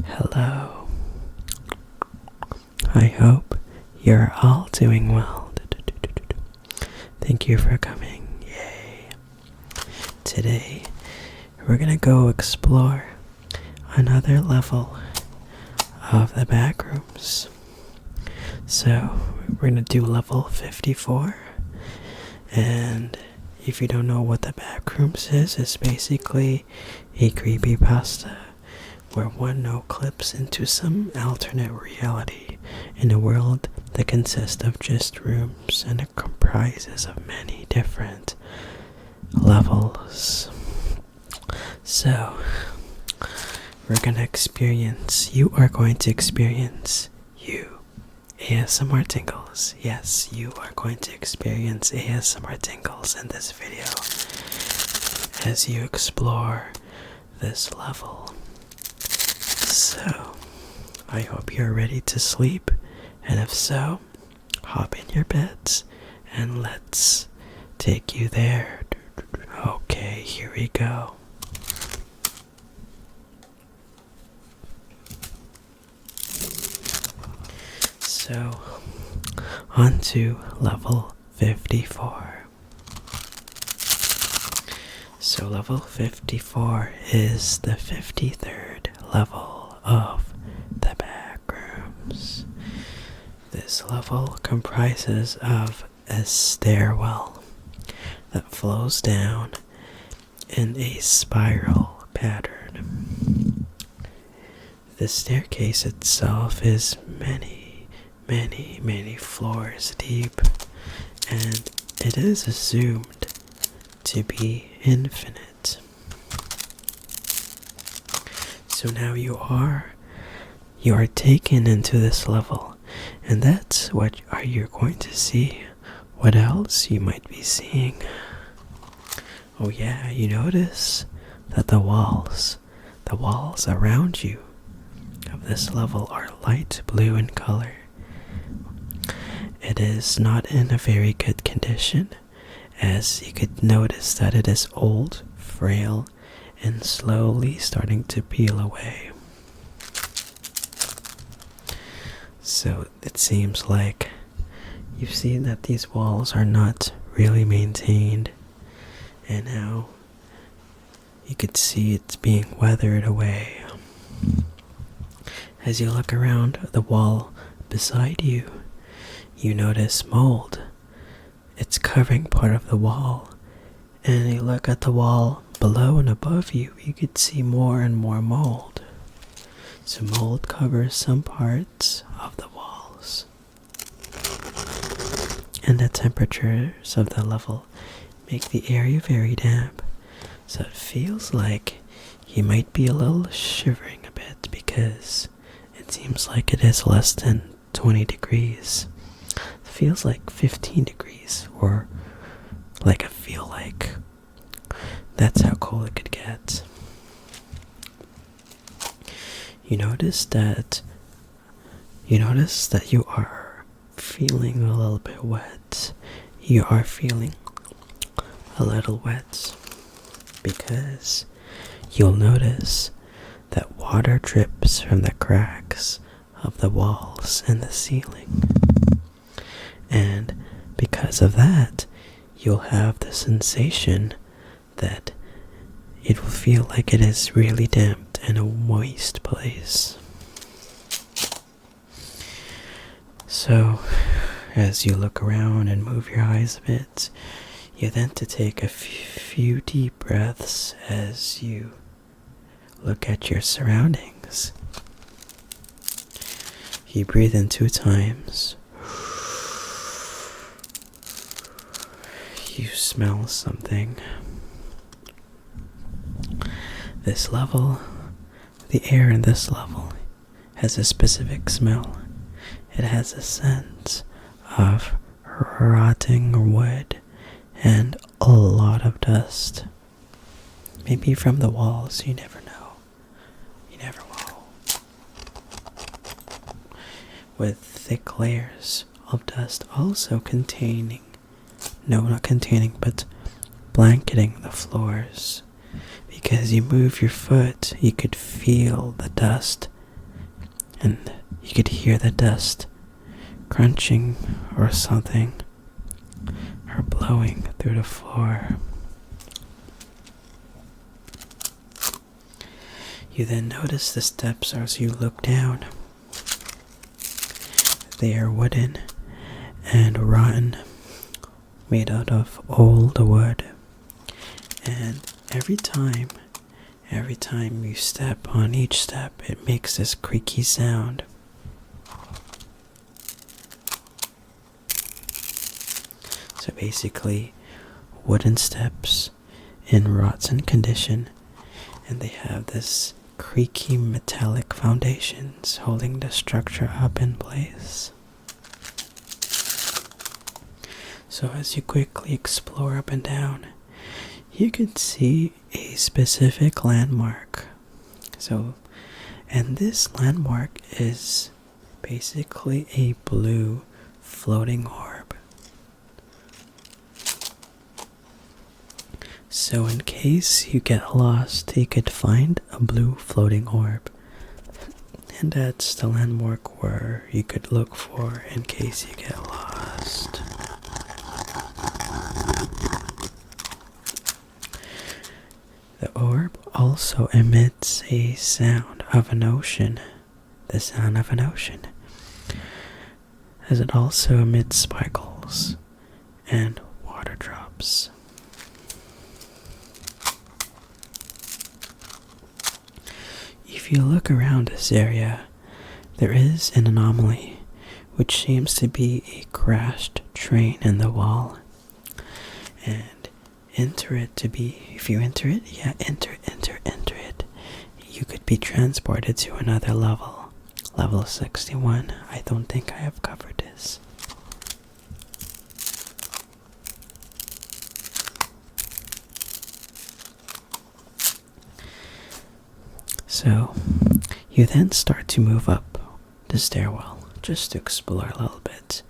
Hello. I hope you're all doing well. Thank you for coming. Yay. Today, we're gonna go explore another level of the Backrooms. So, we're gonna do level 54. And if you don't know what the Backrooms is, it's basically a creepypasta where one note clips into some alternate reality in a world that consists of just rooms, and it comprises of many different levels. So, you are going to experience ASMR tingles. Yes, you are going to experience ASMR tingles in this video as you explore this level. So, I hope you're ready to sleep, and if so, hop in your beds and let's take you there. Okay, here we go. So, on to level 54. So level 54 is the 53rd level of the Backrooms. This level comprises of a stairwell that flows down in a spiral pattern. The staircase itself is many floors deep, and it is assumed to be infinite. So now you are taken into this level, and that's what you're going to see. What else you might be seeing? Oh yeah, you notice that the walls around you of this level are light blue in color. It is not in a very good condition, as you could notice that it is old, frail, and slowly starting to peel away. So it seems like you've seen that these walls are not really maintained, and now you could see it's being weathered away. As you look around the wall beside you, you notice mold. It's covering part of the wall, and you look at the wall below and above you, you could see more and more mold. So mold covers some parts of the walls. And the temperatures of the level make the area very damp, so it feels like you might be a little shivering a bit, because it seems like it is less than 20 degrees. It feels like 15 degrees, or like I feel like that's how cold it could get. You notice that you are feeling a little bit wet. You are feeling a little wet because you'll notice that water drips from the cracks of the walls and the ceiling. And because of that, you'll have the sensation that it will feel like it is really damp and a moist place. So, as you look around and move your eyes a bit, you then to take a few deep breaths as you look at your surroundings. You breathe in 2 times. You smell something. This level, the air in this level, has a specific smell. It has a scent of rotting wood and a lot of dust. Maybe from the walls, you never know. You never will. With thick layers of dust also but blanketing the floors. Because you move your foot, you could feel the dust and you could hear the dust crunching or something, or blowing through the floor. You then notice the steps as you look down. They are wooden and rotten, made out of old wood. And every time you step on each step, it makes this creaky sound. So basically, wooden steps in rotten condition, and they have this creaky metallic foundations holding the structure up in place. So as you quickly explore up and down, you can see a specific landmark. And this landmark is basically a blue floating orb. So in case you get lost, you could find a blue floating orb. And that's the landmark where you could look for in case you get lost. The orb also emits a sound of an ocean, the sound of an ocean, as it also emits sparkles and water drops. If you look around this area, there is an anomaly, which seems to be a crashed train in the wall. And if you enter it, you could be transported to another level. Level 61. I don't think I have covered this. So, you then start to move up the stairwell just to explore a little bit,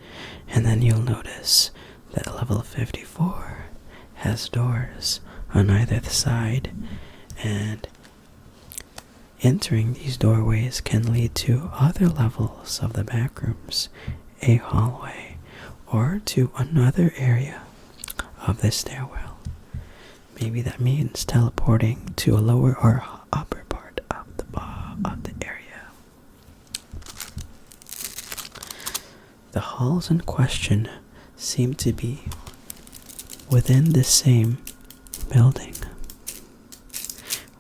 and then you'll notice that level 54 has doors on either side, and entering these doorways can lead to other levels of the backrooms, a hallway, or to another area of the stairwell. Maybe that means teleporting to a lower or upper part of the area. The halls in question seem to be within the same building,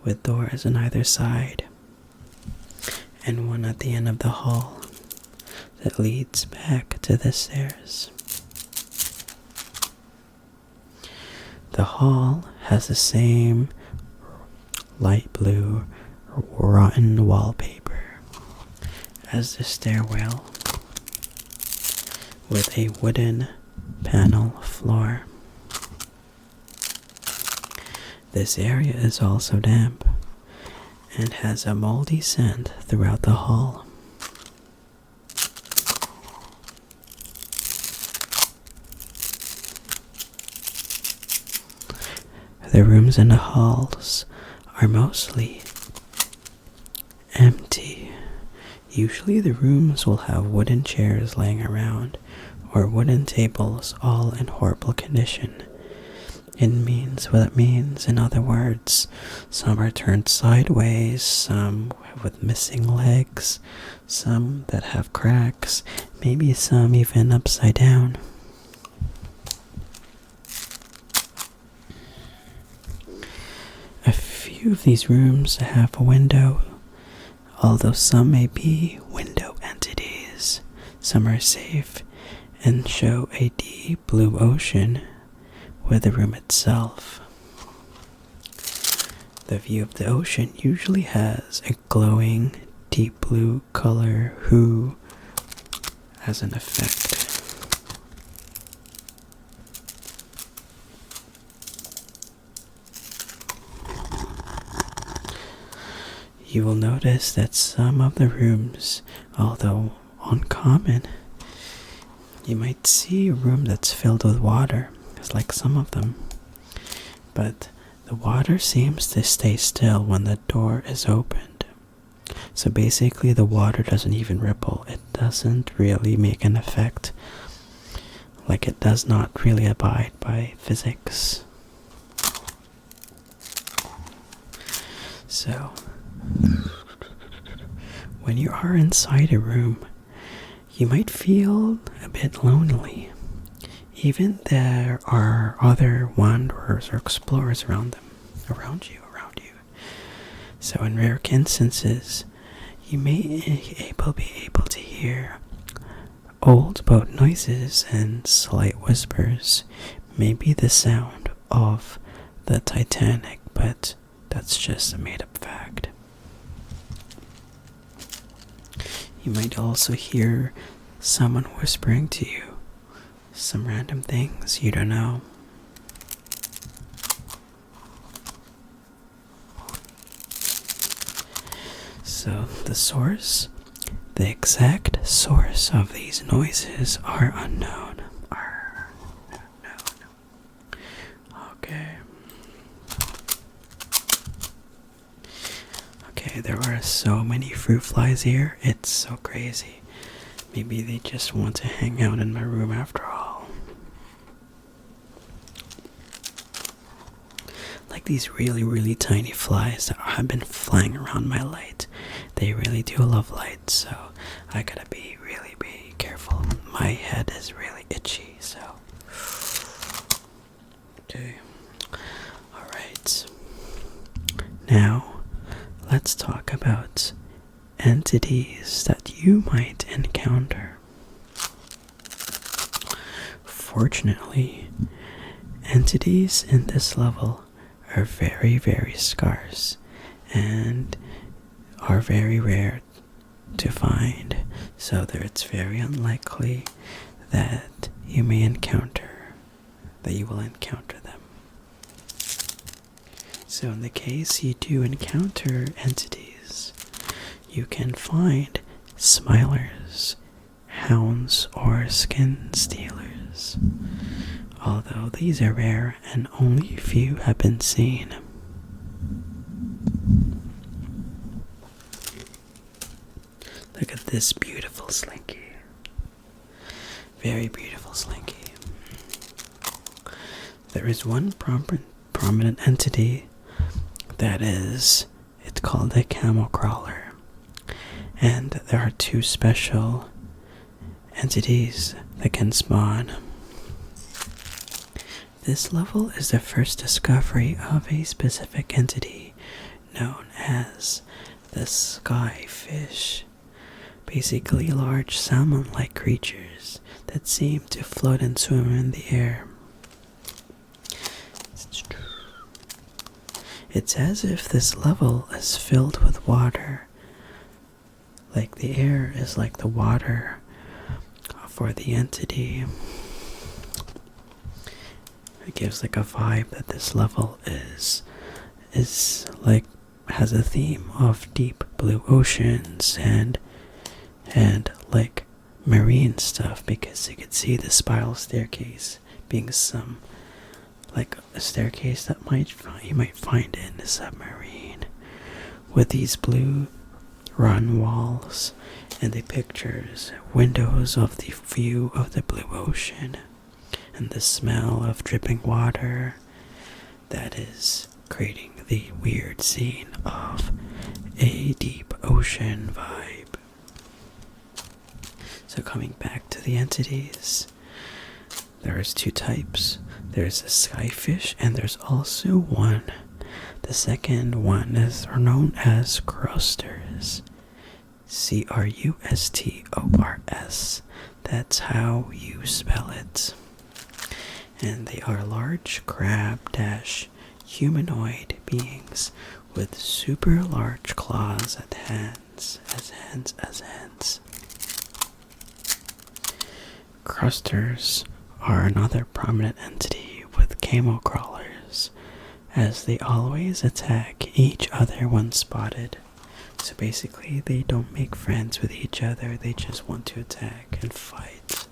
with doors on either side, and one at the end of the hall that leads back to the stairs. The hall has the same light blue rotten wallpaper as the stairwell, with a wooden panel floor. This area is also damp and has a moldy scent throughout the hall. The rooms in the halls are mostly empty. Usually the rooms will have wooden chairs laying around or wooden tables all in horrible condition. It means what it means. In other words, some are turned sideways, some with missing legs, some that have cracks, maybe some even upside down. A few of these rooms have a window, although some may be window entities. Some are safe and show a deep blue ocean with the room itself. The view of the ocean usually has a glowing deep blue color hue as an effect. You will notice that some of the rooms, although uncommon, you might see a room that's filled with water. It's like some of them. But the water seems to stay still when the door is opened. So basically the water doesn't even ripple. It doesn't really make an effect. Like, it does not really abide by physics. So when you are inside a room, you might feel a bit lonely. Even there are other wanderers or explorers around you. So in rare instances, you may be able to hear old boat noises and slight whispers. Maybe the sound of the Titanic, but that's just a made-up fact. You might also hear someone whispering to you some random things you don't know. So the exact source of these noises are unknown. Okay, there are so many fruit flies here, it's so crazy. Maybe they just want to hang out in my room after all. Like these really, really tiny flies that have been flying around my light. They really do love light, so I gotta be really careful. My head is really itchy, so. Okay. Alright. Now, let's talk about entities that you might encounter. Fortunately, entities in this level are very scarce and are very rare to find, so that it's very unlikely that you will encounter them. So in the case you do encounter entities, you can find smilers, hounds, or skin stealers. Although these are rare and only a few have been seen. Look at this beautiful slinky. Very beautiful slinky. There is one prominent entity it's called a camel crawler. And there are two special entities that can spawn. This level is the first discovery of a specific entity known as the skyfish. Basically large salmon-like creatures that seem to float and swim in the air. It's as if this level is filled with water. Like the air is like the water for the entity. It gives like a vibe that this level is like has a theme of deep blue oceans and like marine stuff, because you could see the spiral staircase being some like a staircase that you might find in a submarine, with these blue run walls, and the pictures windows of the view of the blue ocean and the smell of dripping water that is creating the weird scene of a deep ocean vibe. So coming back to the entities, there's two types. There's a skyfish and there's also one. The second one is known as crusters. Crustors. That's how you spell it. And they are large crab-humanoid beings with super large claws as hands. Crusters are another prominent entity with camel crawlers, as they always attack each other when spotted. So basically they don't make friends with each other, they just want to attack and fight.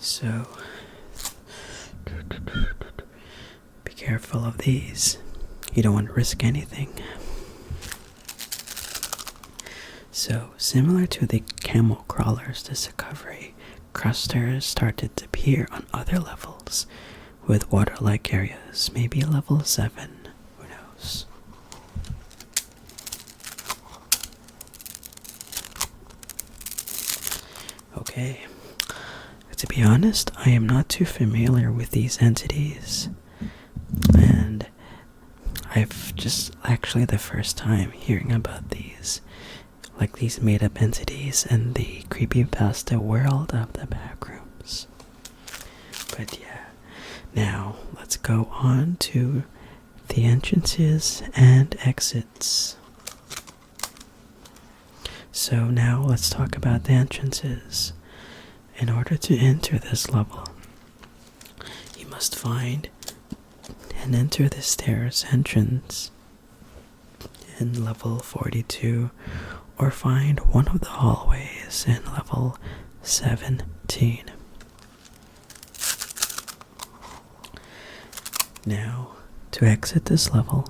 So, be careful of these. You don't want to risk anything. So, similar to the camel crawlers, this recovery crusters started to appear on other levels with water-like areas, maybe level 7, who knows. Okay, to be honest, I am not too familiar with these entities, and I've just actually the first time hearing about these, like these made-up entities in the creepypasta world of the Backrooms. But yeah, now let's go on to the entrances and exits. So now let's talk about the entrances. In order to enter this level, you must find and enter the stairs entrance in level 42, or find one of the hallways in level 17. Now, to exit this level,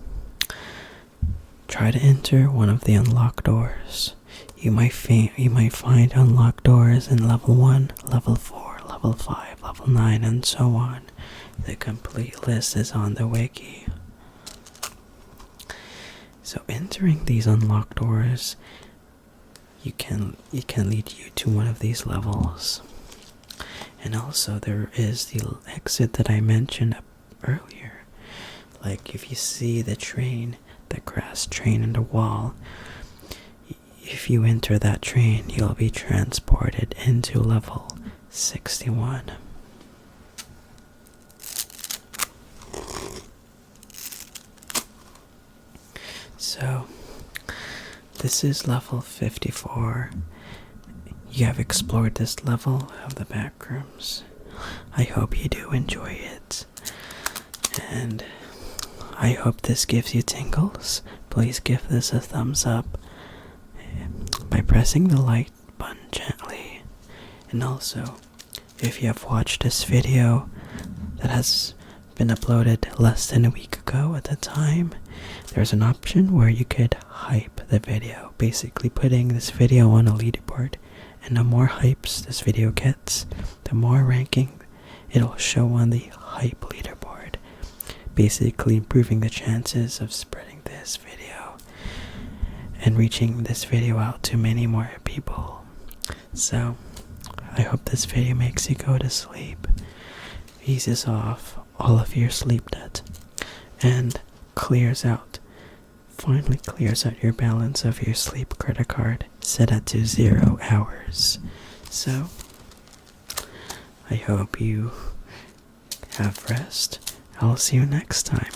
try to enter one of the unlocked doors. You might find unlocked doors in level 1, level 4, level 5, level 9, and so on. The complete list is on the wiki. So entering these unlocked doors, you can lead you to one of these levels. And also there is the exit that I mentioned earlier. Like if you see the train, the grass train in the wall, if you enter that train, you'll be transported into level 61. So, this is level 54. You have explored this level of the Backrooms. I hope you do enjoy it. And I hope this gives you tingles. Please give this a thumbs up by pressing the like button gently. And also, if you have watched this video that has been uploaded less than a week ago at the time, there's an option where you could hype the video, basically putting this video on a leaderboard, and the more hypes this video gets, the more ranking it'll show on the hype leaderboard, basically improving the chances of spreading this video and reaching this video out to many more people. So, I hope this video makes you go to sleep, eases off all of your sleep debt, and finally clears out your balance of your sleep credit card set at to 0 hours. So, I hope you have rest. I'll see you next time.